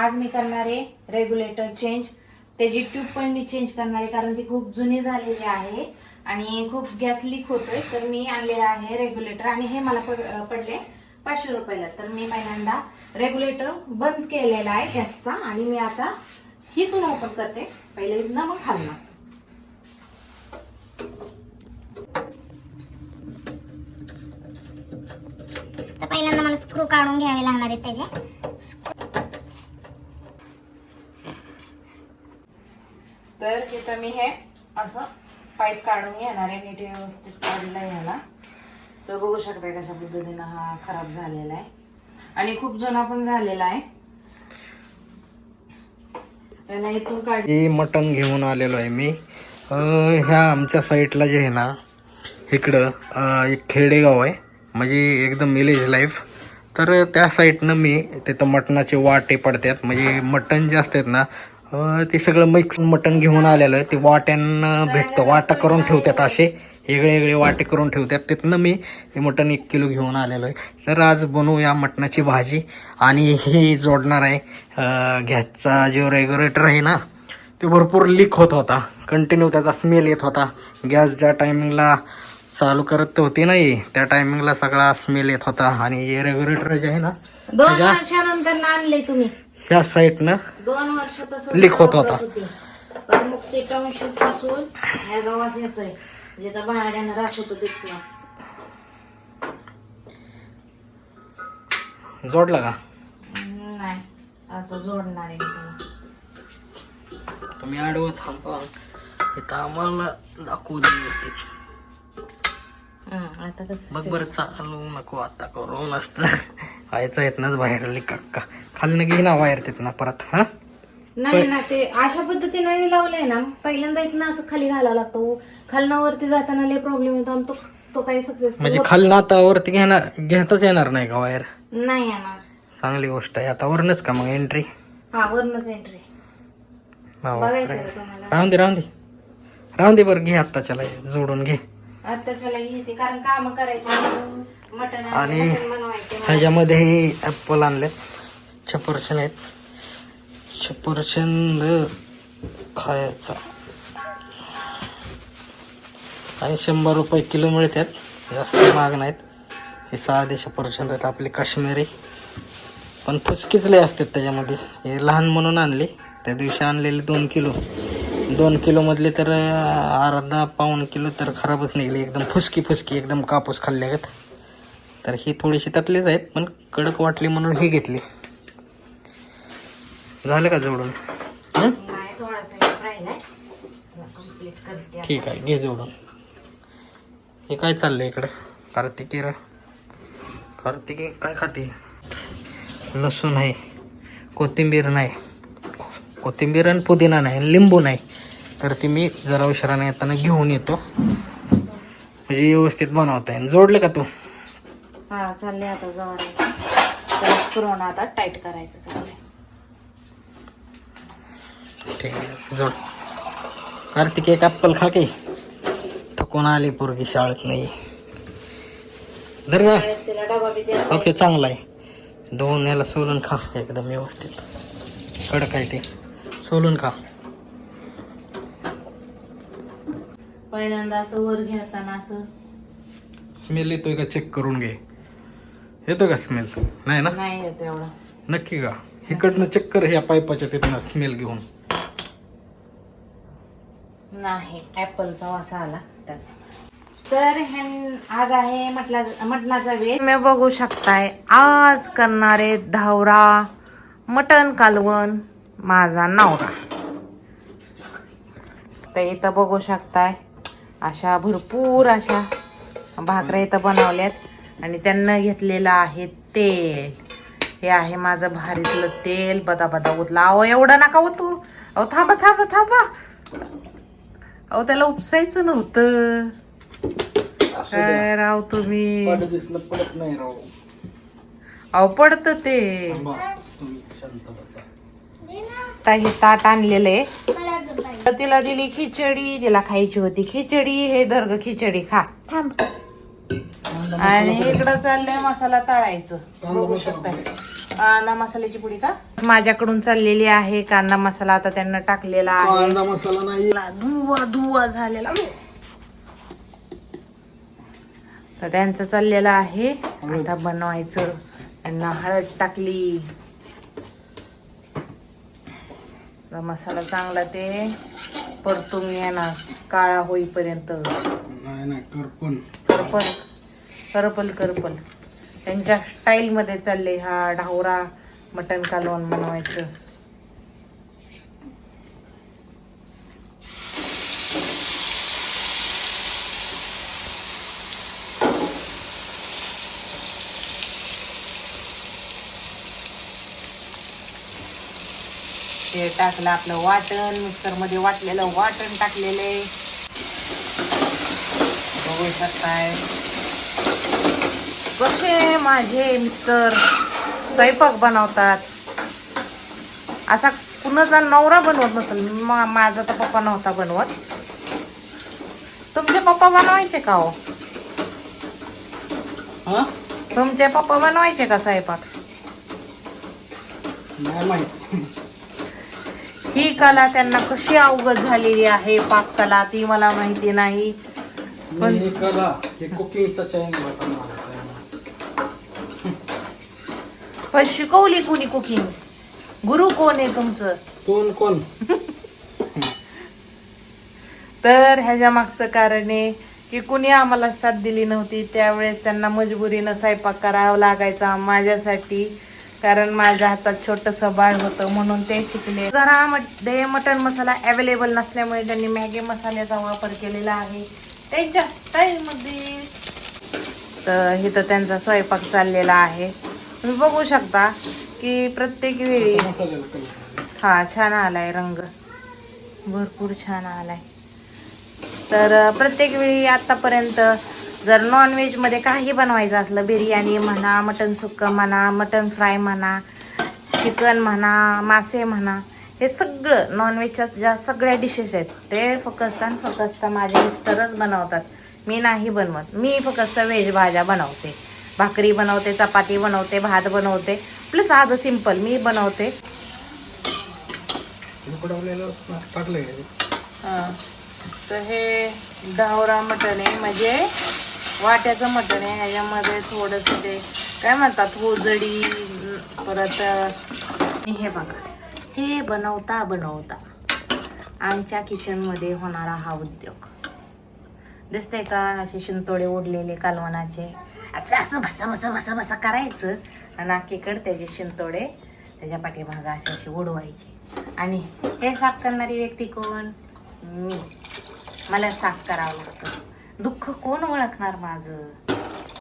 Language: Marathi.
आज मी करणार आहे रेग्युलेटर चेंज. त्याची ट्यूब पण मी चेंज करणार आहे कारण ती खूप जुनी झालेली आहे आणि खूप गॅस लीक होतोय. तर मी आणलेला आहे रेग्युलेटर आणि हे मला पडले 500 रुपयाला. तर मी पहिल्यांदा रेग्युलेटर बंद केलेला आहे गॅसचा आणि मी आता हिथून ओपन करते. पहिले इथनं मग खालनं. तर पहिल्यांदा मला स्क्रू काढून घ्यावे लागणार आहेत त्याचे. तर इथं मी हे असं पाईप काढून घेणार आहे नीट व्यवस्थित काढला याला. तर बघू शकता कशा पद्धतीनं हा खराब झालेला आहे आणि खूप जुना पण झालेला आहे. त्याला इथून काढ. मटण घेऊन आलेलो आहे मी. ह्या आमच्या साईडला जे आहे ना इकडं एक खेडेगाव आहे म्हणजे एकदम विलेज लाईफ. तर त्या साईडनं मी तिथं मटणाचे वाटे पडतात म्हणजे मटण जे असतात ना ते सगळं मिक्स मटण घेऊन आलेलं आहे. ते वाट्यानं भेटतं, वाटा करून ठेवतात, असे वेगळे वेगळे वाटे करून ठेवतात. तिथनं मी हे मटण 1 किलो घेऊन आलेलो आहे. तर आज बनवूया मटणाची भाजी आणि हे जोडणार आहे गॅसचा जो रेग्युलेटर आहे ना ते भरपूर लीक होत होता, कंटिन्यू त्याचा स्मेल येत होता. गॅस ज्या टायमिंगला चालू करत होती नाही त्या टायमिंगला सगळा स्मेल येत होता. आणि हे रेग्युलेटर जे आहे ना 2 वर्षानंतर आणले तुम्ही. ह्या साईडनं 2 वर्ष तसं लीक होत होता. पण मग ते टाउनशिप पासून ह्या गावात येतोय जिथं भाड्यानं राहत होतो तिथनं. जोडला का? नाही आता जोडणार आहे मी त्याला. तुम्ही आडवं थांबा, इथं आम्हाला दाखवू दे व्यवस्थित. आता कसं बघ बरं, चालू नको आता करू नसतं व्हायचं येत नाच बाहेर लिका खाली घे ना वायर तिथं ना परत. हा नाही ना, ते अशा पद्धतीने लावलंय ना पहिल्यांदा इथनं असं खाली घालावं लागतो. खालना वरती जाताना लय प्रॉब्लेम येतो आणि तो काही सक्सेस म्हणजे खाली आता वरती घेताच येणार नाही का वायर? नाही येणार. चांगली गोष्ट आहे. आता वरनच का मग एंट्री? हा वरनच एंट्री बघायचं आहे तुम्हाला. राहून दे बरं, घे आत्ताच्याला जोडून घे. आत्ताच्याला घेते कारण काम करायचे मटण आणि बनवायचे. ह्याच्यामध्ये ऍपल आणले, सफरचंद आहेत, सफरचंद खायचा आणि 100 रुपये किलो मिळतात, जास्त महाग नाहीत. हे साधे सफरचंद आहेत आपले काश्मीरी, पण फुसकीच लय असतात त्याच्यामध्ये. हे लहान म्हणून आणले, त्या दिवशी आणलेले 2 किलो. 2 किलो मधले तर अर्धा पाऊण किलो तर खराबच निघले, एकदम फुसकी एकदम कापूस खाल्ल्यागत. तर ही थोडीशी त्यातलीच आहेत पण कडक वाटली म्हणून ही घेतली. झालं का जोडून? नाही थोडासा राहिलाय, कंप्लीट करते. ठीक आहे, घे जोडून. हे काय चाललंय इकडे? कार्तिकी काय खाते? लसूण आहे, कोथिंबीर नाही, कोथिंबीर आणि पुदिना नाही, लिंबू नाही. तर ती मी जरा उशिराने येताना घेऊन येतो म्हणजे व्यवस्थित बनवता येईल. जोडलं का तू? हा चाललंय आता जोडायचं. त्याला स्क्रून आता टाईट करायचं चाललंय. ठीक आहे, जोड. कार्तिक एक ॲप्पल खा की, थकून आली पोरगी शाळेत नाही. धर ना. तिला डबा बी द्या. ओके, चांगला आहे. दोन याला सोलून खा एकदम व्यवस्थित. कडक आहे ते, सोलून खा. पहिल्यांदा असं वर घेताना असं स्मेल येतोय का चेक करून घे. येतो का स्मेल? नाही ना? नाही येत एवढं. नक्की का? इकडनं चेक कर, ह्या पाईपाच्या तिथनं स्मेल घेऊन. नाही, ऍपलचा वास आला त्यात. तर आज आहे मटणाचा वेळ. तुम्ही बघू शकताय आज करणारे धावरा मटण कालवण माझा नवरा. तर इथं बघू शकताय अशा भरपूर अशा भाकऱ्या इथं बनवल्यात आणि त्यांना घेतलेलं आहे तेल. हे आहे माझं भारीतलं तेल, बदा उतला. अहो एवढं नका ओतू. अहो थांबा. अहो त्याला उपसायचं नव्हतं. काय राव तुम्ही? पडत नाही राव. अहो पडत ते. हे ताट आणलेलं आहे. तिला दिली खिचडी, तिला खायची होती खिचडी. हे दर्ग खिचडी खा. आणि इकडं चाललंय मसाला तळायचं. बघू शकताय कांदा मसाल्याची पुडी का माझ्याकडून चाललेली आहे कांदा मसाला. आता त्यांना टाकलेला आहे. कांदा मसाला नाही, धुवा झालेला. तर त्यांचं चाललेलं आहे आता बनवायचं. त्यांना हळद टाकली. मसाला चांगला ते परतून येणार काळा होईपर्यंत. नाही करपण करपल करपल करपल त्यांच्या स्टाईल मध्ये चालले. हा ढावरा मटण कालवण बनवायचं. ते टाकलं आपलं वाटण. मिक्सर मध्ये वाटलेलं वाटण टाकलेले बघू शकताय. कसे माझे मिस्टर स्वयंपाक बनवतात. असा कुणाचा नवरा बनवत नसेल. माझा तर पप्पा नव्हता बनवत. तुमचे पप्पा बनवायचे का हो? हा तुमचे पप्पा बनवायचे का स्वयंपाक? नाही माहित. ही कला त्यांना कशी अवगत झालेली आहे पाककला ती मला माहिती नाही. पण हे कला हे कुकिंगचा चॅनल होता माझा. पण शिकवली कुणी कुकिंग? गुरु कोण आहे तुमचं? कोण तर ह्याच्या मागचं कारण आहे की कुणी आम्हाला साथ दिली नव्हती. त्यावेळेस त्यांना मजबुरीनं स्वयंपाक करावा लागायचा माझ्यासाठी. कारण माझ्या हातात छोटंसं बाळ होतं म्हणून ते शिकले. घरामध्ये मटण मसाला अवेलेबल नसल्यामुळे त्यांनी मॅगी मसाल्याचा वापर केलेला आहे त्यांच्या स्टाईलमध्ये. तर इथं त्यांचा स्वयंपाक चाललेला आहे. तुम्ही बघू शकता की प्रत्येक वेळी हा छान आलाय रंग. भरपूर छान आलाय. तर प्रत्येक वेळी आतापर्यंत जर नॉनव्हेज मध्ये काही बनवायचं असलं, बिर्याणी म्हणा, मटन सुक्क म्हणा, मटन फ्राय म्हणा, चिकन म्हणा, मासे म्हणा, हे सगळं नॉनव्हेजच्या ज्या सगळ्या डिशेस आहेत ते फक्त माझे मिस्टरच बनवतात. मी नाही बनवत. मी फक्त व्हेज भाज्या बनवते. भाकरी बनवते, चपाती बनवते, भात बनवते. प्लस साधं सिंपल मी बनवते. तर हे ढावरा मटण आहे म्हणजे वाट्याचं मटण आहे. ह्याच्यामध्ये थोडंसं ते काय म्हणतात हुजडी. परत हे बघा हे बनवता आमच्या किचनमध्ये होणारा हा उद्योग दिसतंय का? असे शिंतोडे ओढलेले कालवणाचे. असं भसा करायचं आणि नाकीकडे त्याचे शिंतोडे त्याच्या पाठीभागा असे उडवायचे. आणि हे साफ करणारी व्यक्ती कोण? मी. मला साफ करावं लागतं. दुःख कोण ओळखणार माझं?